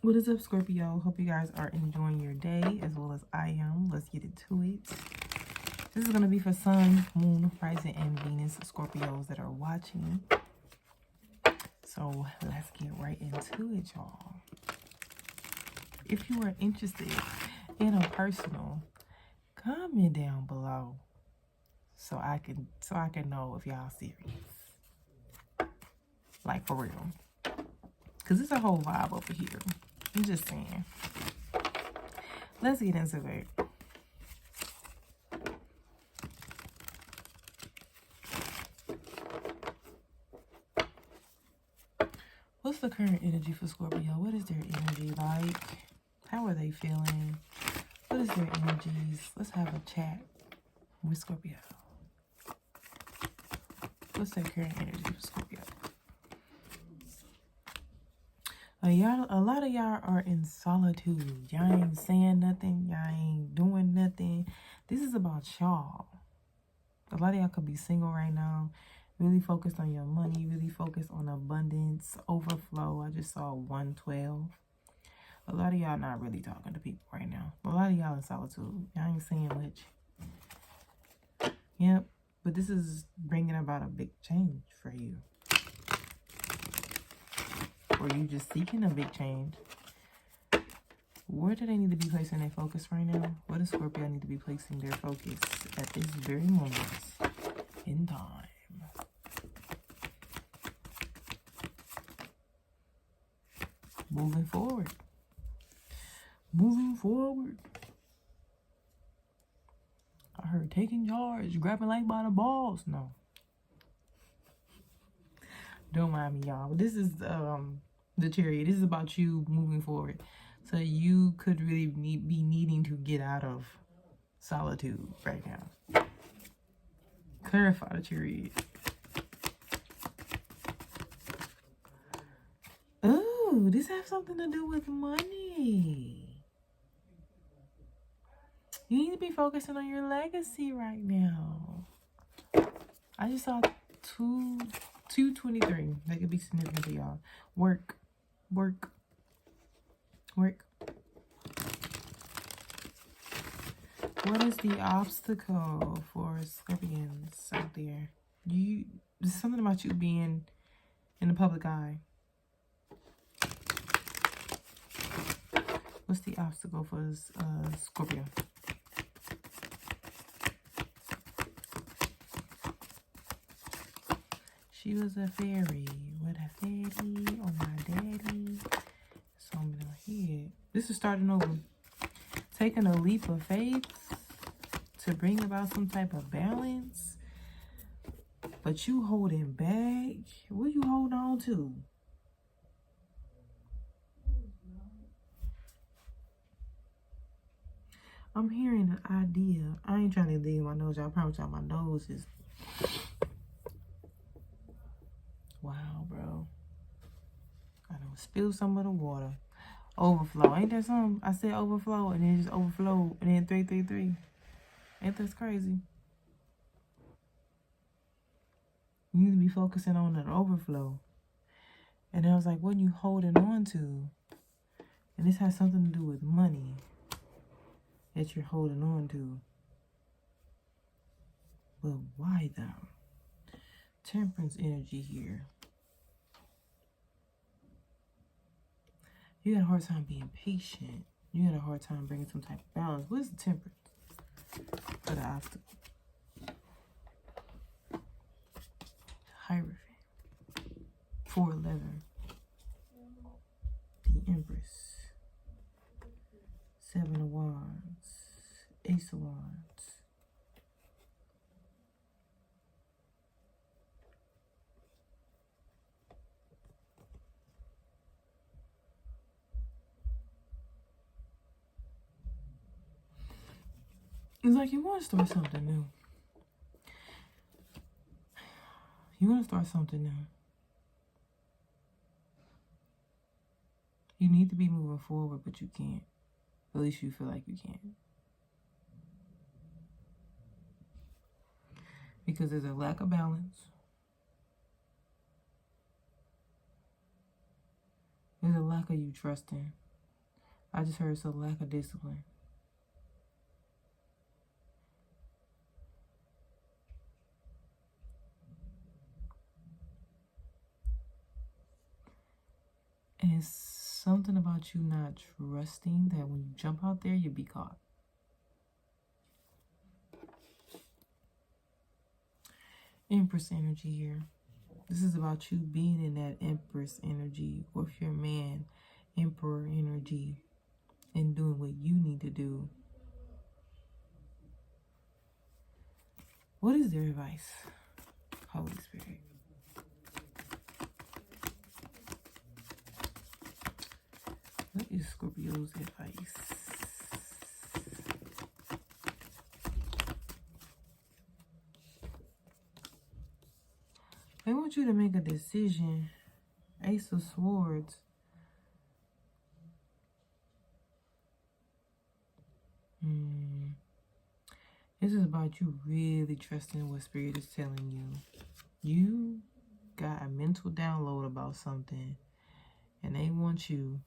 What is up, Scorpio? Hope you guys are enjoying your day as well as I am. Let's get into it. This is going to be for Sun, Moon, Rising, and Venus Scorpios that are watching. So let's get right into it, y'all. If you are interested in a personal, comment down below so I can know if y'all serious. Like, for real. Because it's a whole vibe over here. I'm just saying. Let's get into it. What's the current energy for Scorpio? What is their energy like? How are they feeling? What is their energies? Let's have a chat with Scorpio. What's their current energy for Scorpio? A lot of y'all are in solitude. Y'all ain't saying nothing. Y'all ain't doing nothing. This is about y'all. A lot of y'all could be single right now. Really focused on your money. Really focused on abundance, overflow. I just saw 112. A lot of y'all not really talking to people right now. A lot of y'all in solitude. Y'all ain't saying much. Yep. But this is bringing about a big change for you. Or you just seeking a big change. Where do they need to be placing their focus right now? Where does Scorpio need to be placing their focus at this very moment in time? Moving forward. Moving forward. I heard taking charge, grabbing like by the balls. No. Don't mind me, y'all. This is the Chariot. This is about you moving forward. So you could really be needing to get out of solitude right now. Clarify the Chariot. Ooh, this has something to do with money. You need to be focusing on your legacy right now. I just saw 223. That could be significant to y'all. Work. Work. Work. What is the obstacle for Scorpions out there? There's something about you being in the public eye. What's the obstacle for Scorpio? She was a fairy with a fatty on my daddy. So I'm gonna hear. This is starting over. Taking a leap of faith to bring about some type of balance. But you holding back. What you holding on to? I'm hearing an idea. I ain't trying to dig my nose. I promise y'all my nose is... Wow, bro. I don't spill some of the water. Overflow. Ain't that something? I said overflow and then just overflow and then 333. Ain't that crazy? You need to be focusing on an overflow. And I was like, what are you holding on to? And this has something to do with money that you're holding on to. But why though? Temperance energy here. You had a hard time being patient. You had a hard time bringing some type of balance. What is the temperance for the obstacle? Hierophant. 411. The Empress. 7 of Wands. Ace of Wands. It's like you want to start something new. You want to start something new. You need to be moving forward, but you can't. At least you feel like you can't. Because there's a lack of balance. There's a lack of you trusting. I just heard it's a lack of discipline. And it's something about you not trusting that when you jump out there, you'll be caught. Empress energy here. This is about you being in that Empress energy, or if you're a man, Emperor energy, and doing what you need to do. What is their advice, Holy Spirit? What is Scorpio's advice? They want you to make a decision. Ace of Swords. This is about you really trusting what Spirit is telling you. You got a mental download about something, and they want you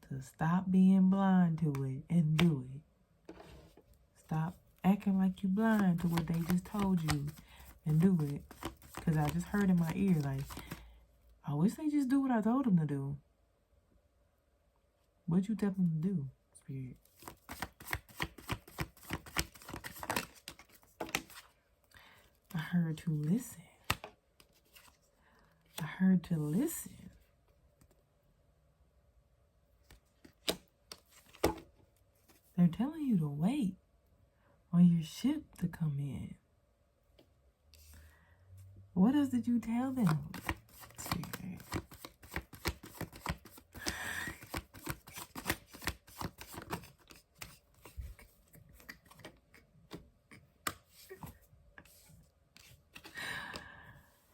to stop being blind to it and do it. Stop acting like you blind to what they just told you and do it. Because I just heard in my ear, like, I wish they just do what I told them to do. What you tell them to do, Spirit? I heard to listen. I heard to listen. They're telling you to wait on your ship to come in. What else did you tell them? Spirit.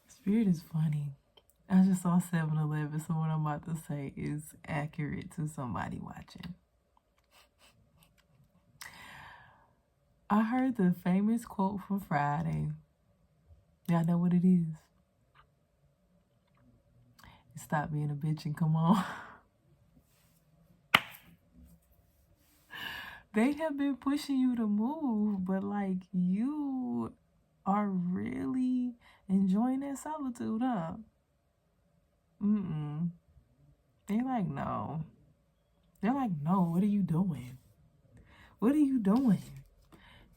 Spirit is funny. I just saw 7-Eleven, so what I'm about to say is accurate to somebody watching. I heard the famous quote from Friday. Y'all know what it is? Stop being a bitch and come on. They have been pushing you to move, but like you are really enjoying that solitude, huh? They're like, no. They're like, no, what are you doing? What are you doing?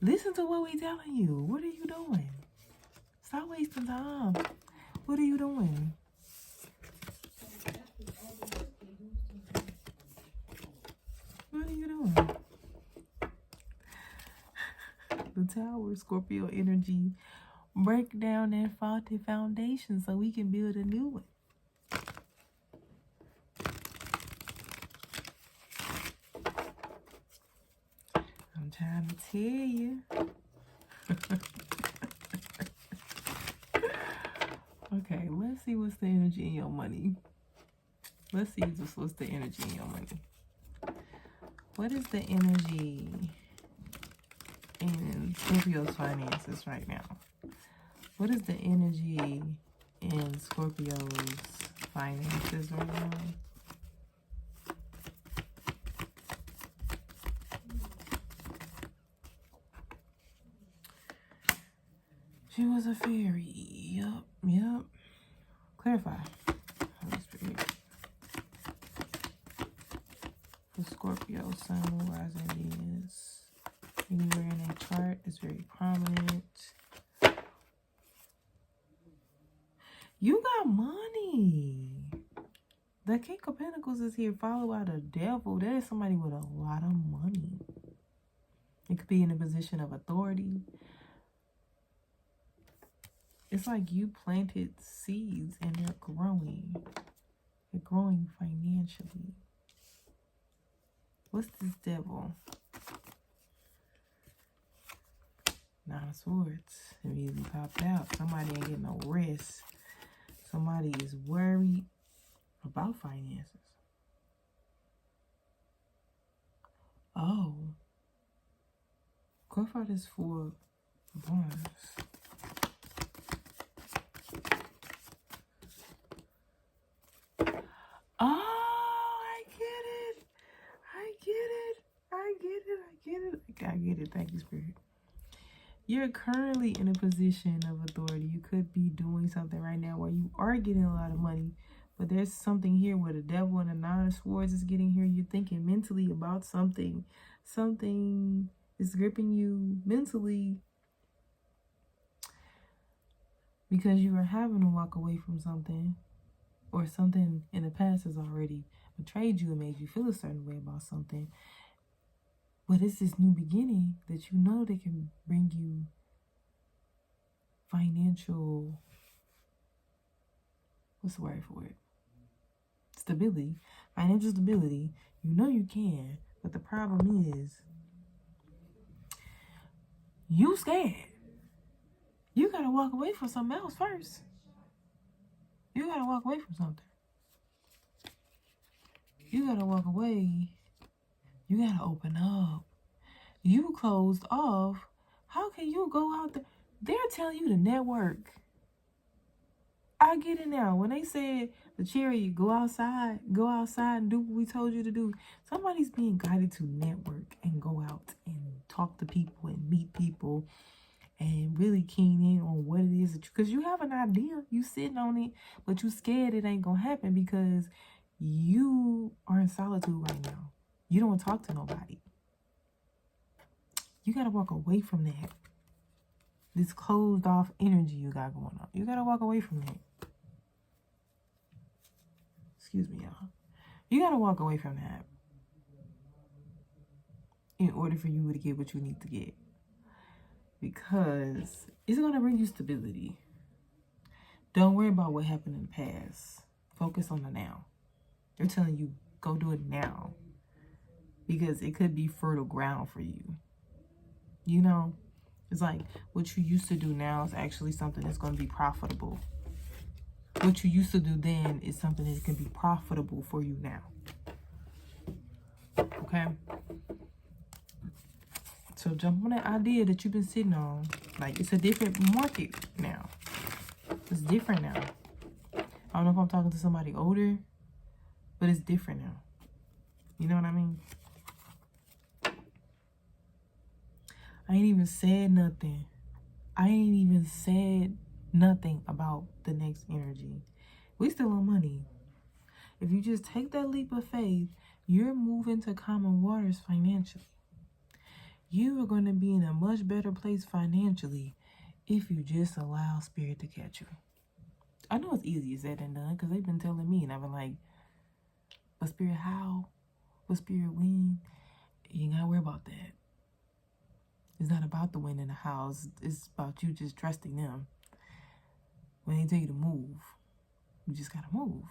Listen to what we telling you. What are you doing? Stop wasting time. What are you doing? What are you doing? The Tower, Scorpio energy. Break down that faulty foundation so we can build a new one. I'm trying to tell you. Okay, let's see what's the energy in your money. Let's see what's the energy in your money. What is the energy in Scorpio's finances right now? What is the energy in Scorpio's finances right now? She was a fairy. Yep. Clarify. Holy Spirit. For Scorpio, Sun, Moon, Rising, Venus. Anywhere in a chart is very prominent. You got money. The King of Pentacles is here, followed by the Devil. That is somebody with a lot of money. It could be in a position of authority. It's like you planted seeds and they're growing. They're growing financially. What's this Devil? Nine of Swords. Immediately popped out. Somebody ain't getting no rest. Somebody is worried about finances. Oh. Clarify this for Wands. Oh, I get it. appreciate it. Thank you, Spirit. You're currently in a position of authority. You could be doing something right now where you are getting a lot of money, but there's something here where the devil and the Nine of Swords is getting here. You're thinking mentally about something. Something is gripping you mentally because you are having to walk away from something, or something in the past has already betrayed you and made you feel a certain way about something. But it's this new beginning that you know that can bring you financial, what's the word for it? Stability. Financial stability. You know you can. But the problem is, you scared. You gotta walk away from something else first. You gotta walk away from something. You gotta walk away. You gotta open up. You closed off. How can you go out there? They're telling you to network. I get it now. When they said the chariot, go outside and do what we told you to do. Somebody's being guided to network and go out and talk to people and meet people and really keen in on what it is that you, because you have an idea, you sitting on it, but you scared it ain't gonna happen because you are in solitude right now. You don't talk to nobody. You gotta walk away from that. This closed off energy you got going on. You gotta walk away from that. Excuse me, y'all. You gotta walk away from that in order for you to get what you need to get. Because it's gonna bring you stability. Don't worry about what happened in the past. Focus on the now. They're telling you, go do it now. Because it could be fertile ground for you. You know, it's like what you used to do now is actually something that's going to be profitable. What you used to do then is something that can be profitable for you now. Okay? So jump on that idea that you've been sitting on. Like, it's a different market now. It's different now. I don't know if I'm talking to somebody older, but it's different now. You know what I mean? I ain't even said nothing. I ain't even said nothing about the next energy. We still on money. If you just take that leap of faith, you're moving to common waters financially. You are going to be in a much better place financially if you just allow Spirit to catch you. I know it's easier said than done because they've been telling me, and I've been like, but Spirit, how? But Spirit, when? You ain't got to worry about that. It's not about the when in the house. It's about you just trusting them. When they tell you to move, you just got to move.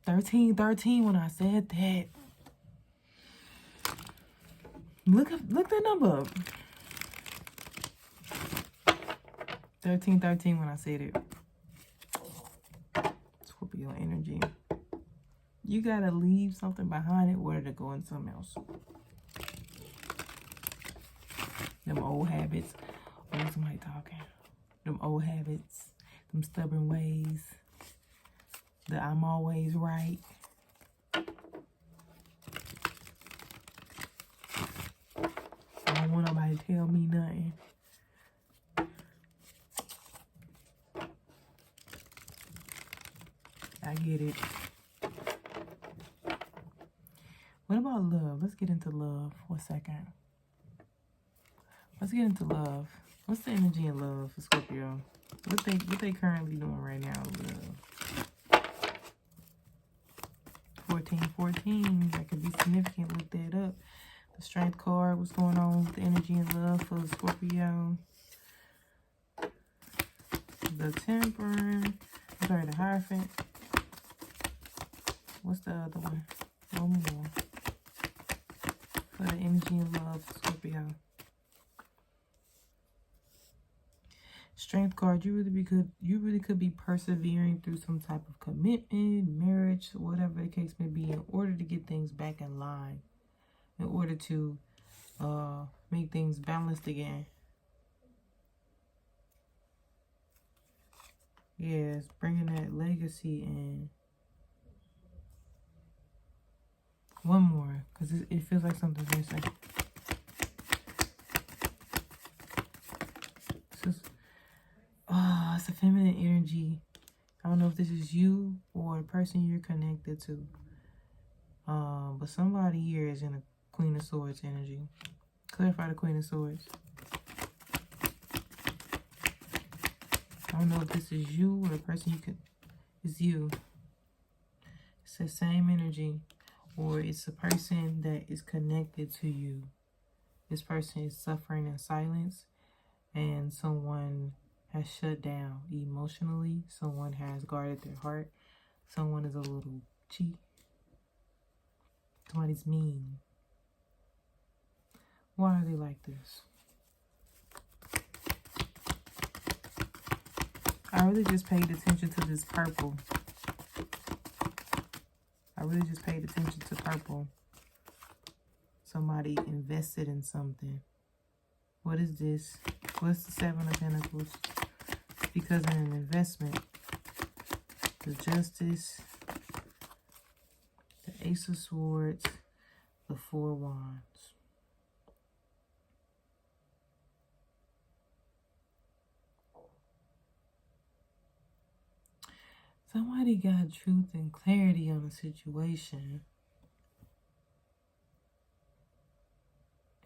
1313 when I said that. Look that number up. 1313 when I said it. Scorpio energy. You got to leave something behind in order to go into something else. Them old habits. Oh, somebody talking. Them old habits. Them stubborn ways. The I'm always right. I don't want nobody to tell me nothing. I get it. What about love? Let's get into love for a second. Let's get into love. What's the energy in love for Scorpio? What they currently doing right now with love? 1414. That could be significant. Look that up. The Strength card. What's going on with the energy in love for Scorpio? The Temperance. I'm sorry, the Hierophant. What's the other one? One more. For the energy in love for Scorpio. Strength card, you really could be persevering through some type of commitment, marriage, whatever the case may be, in order to get things back in line, in order to make things balanced again. Yes, bringing that legacy in. One more, because it feels like something's missing. feminine energy. I don't know if this is you or the person you're connected to. But somebody here is in a Queen of Swords energy. Clarify the Queen of Swords. I don't know if this is you or the person you could. It's you. It's the same energy. Or it's a person that is connected to you. This person is suffering in silence. And someone has shut down emotionally. Someone has guarded their heart. Someone is a little cheat. Somebody's mean. Why are they like this? I really just paid attention to this purple. I really just paid attention to purple. Somebody invested in something. What is this? What's the Seven of Pentacles? Because of an investment. The Justice. The Ace of Swords. The Four Wands. Somebody got truth and clarity on the situation.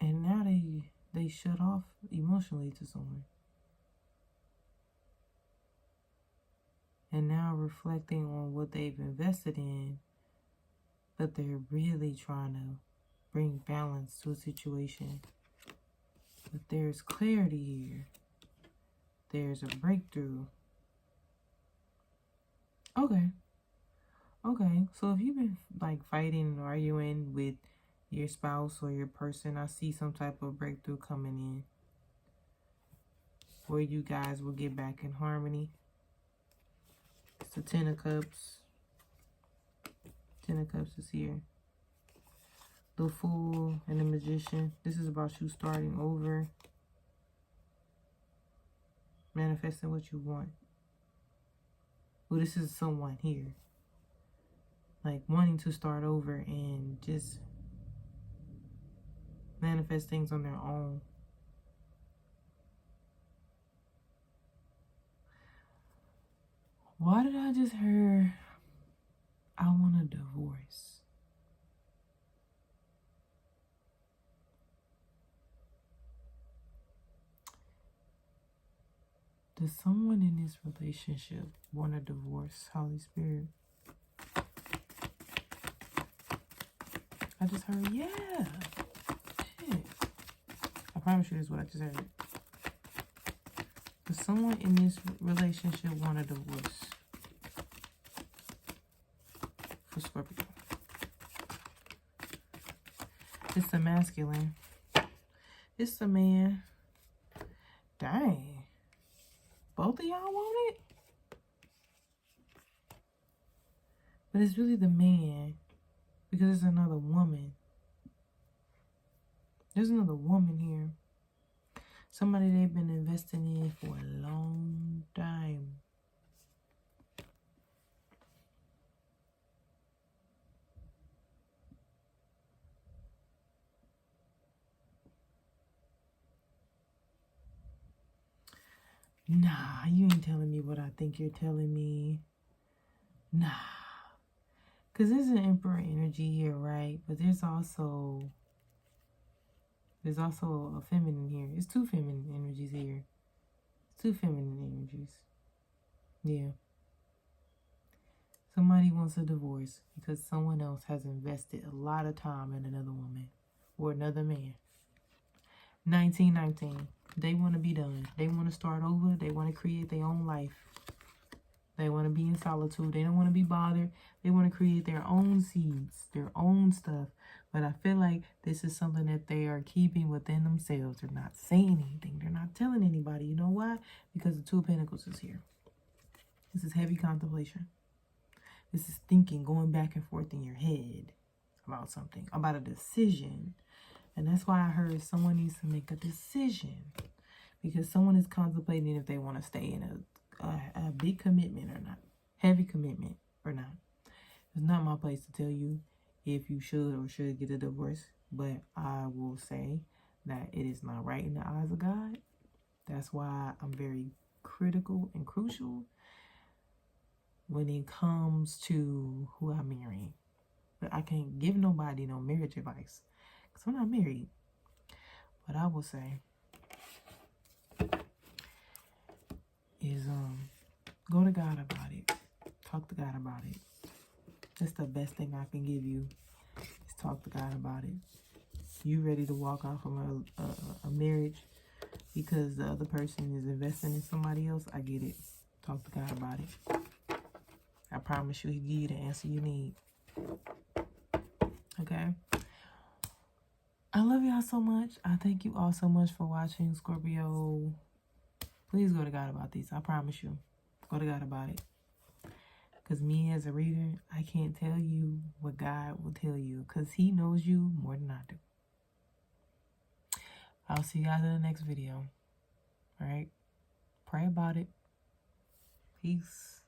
And now they shut off emotionally to someone. And now reflecting on what they've invested in, but they're really trying to bring balance to a situation. But there's clarity here. There's a breakthrough. Okay. Okay. So if you've been like fighting or arguing with your spouse or your person, I see some type of breakthrough coming in where you guys will get back in harmony. It's the Ten of Cups. Ten of Cups is here. The Fool and the Magician. This is about you starting over. Manifesting what you want. Well, this is someone here. Like wanting to start over and just manifest things on their own. Why did I just hear I want a divorce? Does someone in this relationship want a divorce, Holy Spirit? I just heard, yeah. Shit. I promise you this is what I just heard. Does someone in this relationship want a divorce? For Scorpio. It's the masculine. It's the man. Dang. Both of y'all want it? But it's really the man. Because there's another woman. There's another woman here. Somebody they've been investing in for a long time. Nah, you ain't telling me what I think you're telling me. Nah. Because there's an Emperor energy here, right? But there's also a feminine here. It's two feminine energies here. Two feminine energies. Yeah. Somebody wants a divorce because someone else has invested a lot of time in another woman or another man. 1919. They want to be done. They want to start over. They want to create their own life. They want to be in solitude. They don't want to be bothered. They want to create their own seeds, their own stuff. But I feel like this is something that they are keeping within themselves. They're not saying anything. They're not telling anybody. You know why? Because the Two of Pentacles is here. This is heavy contemplation. This is thinking, going back and forth in your head about something, about a decision. And that's why I heard someone needs to make a decision. Because someone is contemplating if they want to stay in a big commitment or not. Heavy commitment or not. It's not my place to tell you if you should or should get a divorce. But I will say that it is not right in the eyes of God. That's why I'm very critical and crucial when it comes to who I marry. But I can't give nobody no marriage advice because I'm not married. What I will say is go to God about it. Talk to God about it. That's the best thing I can give you, is talk to God about it. You ready to walk off from a marriage because the other person is investing in somebody else? I get it. Talk to God about it. I promise you, He'll give you the answer you need. Okay? I love y'all so much. I thank you all so much for watching, Scorpio. Please go to God about this. I promise you. Go to God about it. Because me as a reader, I can't tell you what God will tell you because He knows you more than I do. I'll see you guys in the next video. All right? Pray about it. Peace.